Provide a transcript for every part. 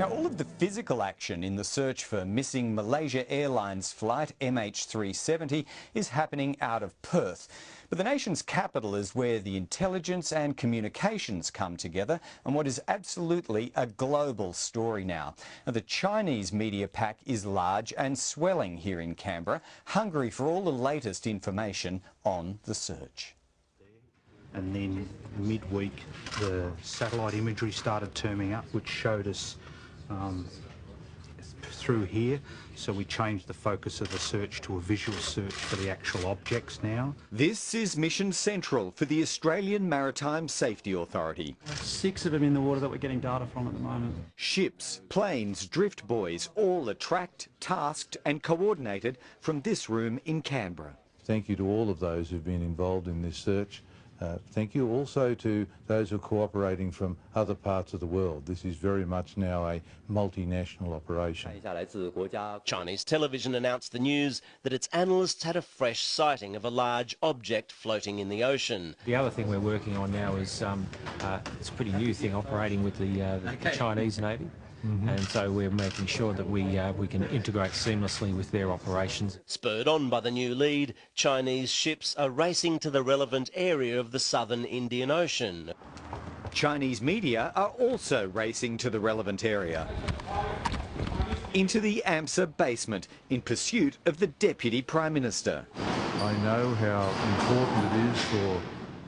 Now, all of the physical action in the search for missing Malaysia Airlines flight MH370 is happening out of Perth. But the nation's capital is where the intelligence and communications come together, and what is absolutely a global story now. Now, the Chinese media pack is large and swelling here in Canberra, hungry for all the latest information on the search. And then midweek, the satellite imagery started turning up, which showed us through here. So we changed the focus of the search to a visual search for the actual objects now. This is Mission Central for the Australian Maritime Safety Authority. 6 of them in the water that we're getting data from at the moment. Ships, planes, drift buoys, all are tracked, tasked and coordinated from this room in Canberra. Thank you to all of those who've been involved in this search. Thank you also to those who are cooperating from other parts of the world. This is very much now a multinational operation. Chinese television announced the news that its analysts had a fresh sighting of a large object floating in the ocean. The other thing we're working on now is it's a pretty new thing operating with the Chinese Navy. And so we're making sure that we can integrate seamlessly with their operations. Spurred on by the new lead, Chinese ships are racing to the relevant area of the southern Indian Ocean. Chinese media are also racing to the relevant area, into the AMSA basement in pursuit of the Deputy Prime Minister. I know how important it is for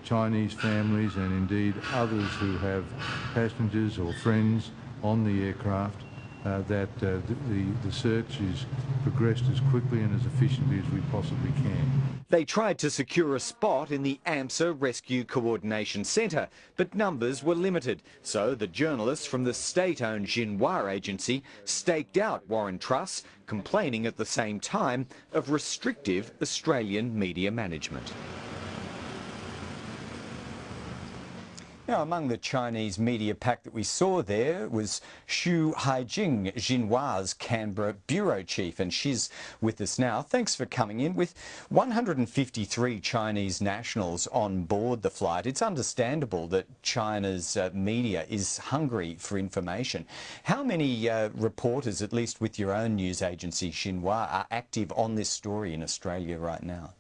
Chinese families and indeed others who have passengers or friends on the aircraft that the search is progressed as quickly and as efficiently as we possibly can. They tried to secure a spot in the AMSA Rescue Coordination Centre, but numbers were limited. So the journalists from the state-owned Xinhua agency staked out Warren Truss, complaining at the same time of restrictive Australian media management. Now, among the Chinese media pack that we saw there was xuhaijing, Xinhua's Canberra bureau chief, and she's with us now. Thanks for coming in. With 153 Chinese nationals on board the flight, it's understandable that China's media is hungry for information. How many reporters, at least with your own news agency, Xinhua, are active on this story in Australia right now?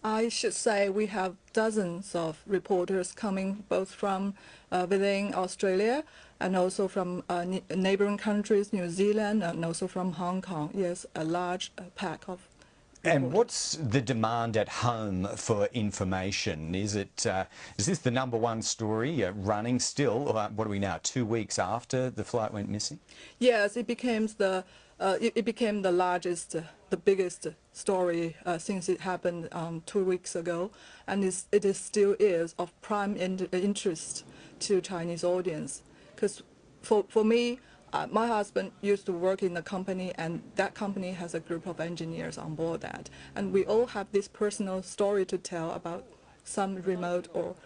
I should say we have dozens of reporters coming both from within Australia and also from neighboring countries, New Zealand, and also from Hong Kong. Yes, a large pack of reporters. And what's the demand at home for information? Is this the #1 story running still? Or what are we now, 2 weeks after the flight went missing? Yes, it became the largest, the biggest story since it happened 2 weeks ago, and it still is of prime interest to Chinese audience. Because for me, my husband used to work in a company, and that company has a group of engineers on board that, and we all have this personal story to tell about some remote or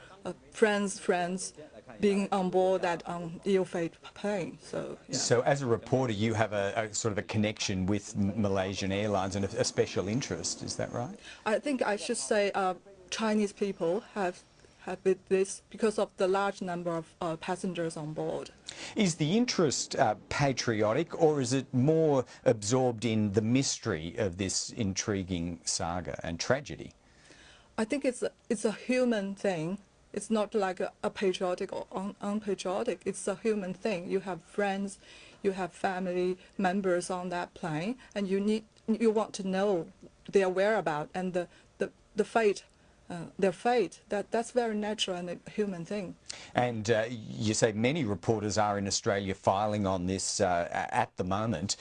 friends being on board that ill-fated plane. So, yeah. So as a reporter, you have a sort of a connection with Malaysian Airlines and a special interest, is that right? I think I should say Chinese people have this because of the large number of passengers on board. Is the interest patriotic, or is it more absorbed in the mystery of this intriguing saga and tragedy? I think it's a human thing. It's not like a patriotic or unpatriotic. It's a human thing. You have friends, you have family members on that plane, and you want to know their whereabouts and the fate. Their fate, that's very natural and a human thing. And you say many reporters are in Australia filing on this at the moment.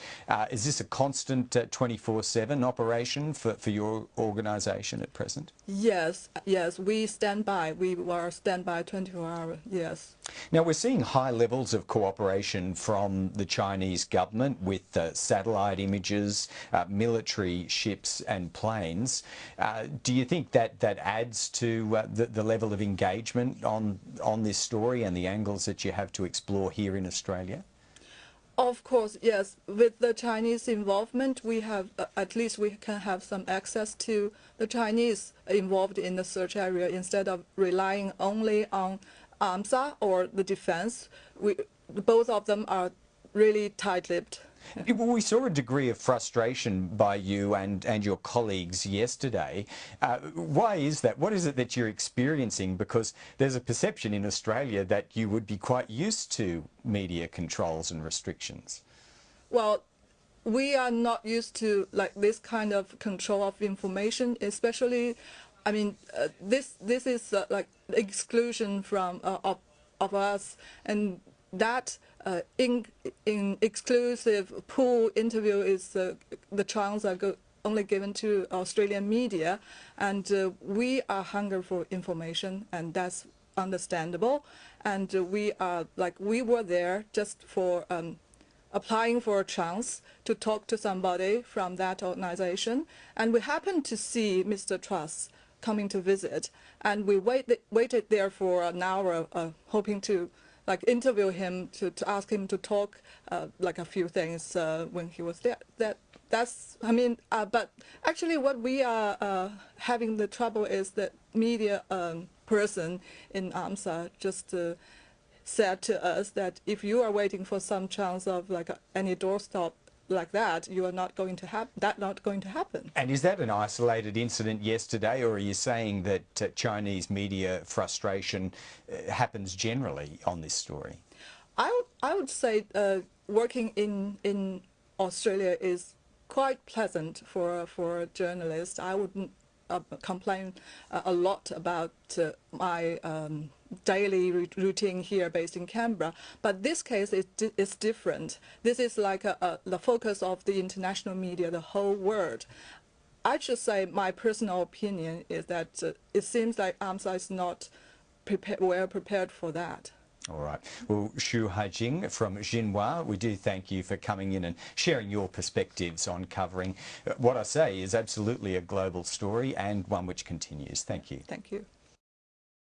Is this a constant 24/7 operation for your organisation at present? Yes, we stand by. We were standby 24 hours, yes. Now, we're seeing high levels of cooperation from the Chinese government with satellite images, military ships and planes. Do you think that adds to the level of engagement on this story and the angles that you have to explore here in Australia? Of course, yes. With the Chinese involvement, we have at least we can have some access to the Chinese involved in the search area instead of relying only on AMSA or the defense. Both of them are really tight-lipped. Well, we saw a degree of frustration by you and your colleagues yesterday. Why is that? What is it that you're experiencing? Because there's a perception in Australia that you would be quite used to media controls and restrictions. Well, we are not used to like this kind of control of information, especially, I mean, this is like exclusion from of us, and that in exclusive pool interview is the chance are only given to Australian media, and we are hungry for information, and that's understandable, and we were there just for applying for a chance to talk to somebody from that organization, and we happened to see Mr. Truss coming to visit, and we waited there for an hour, hoping to like interview him, to ask him to talk like a few things when he was there. That's I mean, but actually what we are having the trouble is that media person in AMSA just said to us that if you are waiting for some chance of like any doorstop like that, you are not going to not going to happen. And is that an isolated incident yesterday, or are you saying that Chinese media frustration happens generally on this story? I would say working in Australia is quite pleasant for a journalist. I wouldn't complain a lot about my daily routine here based in Canberra, but this case is different. This is like the focus of the international media, the whole world. I should say my personal opinion is that it seems like AMSA is not well prepared for that. All right. Well, xuhaijing from Xinhua, we do thank you for coming in and sharing your perspectives on covering what I say is absolutely a global story and one which continues. Thank you. Thank you.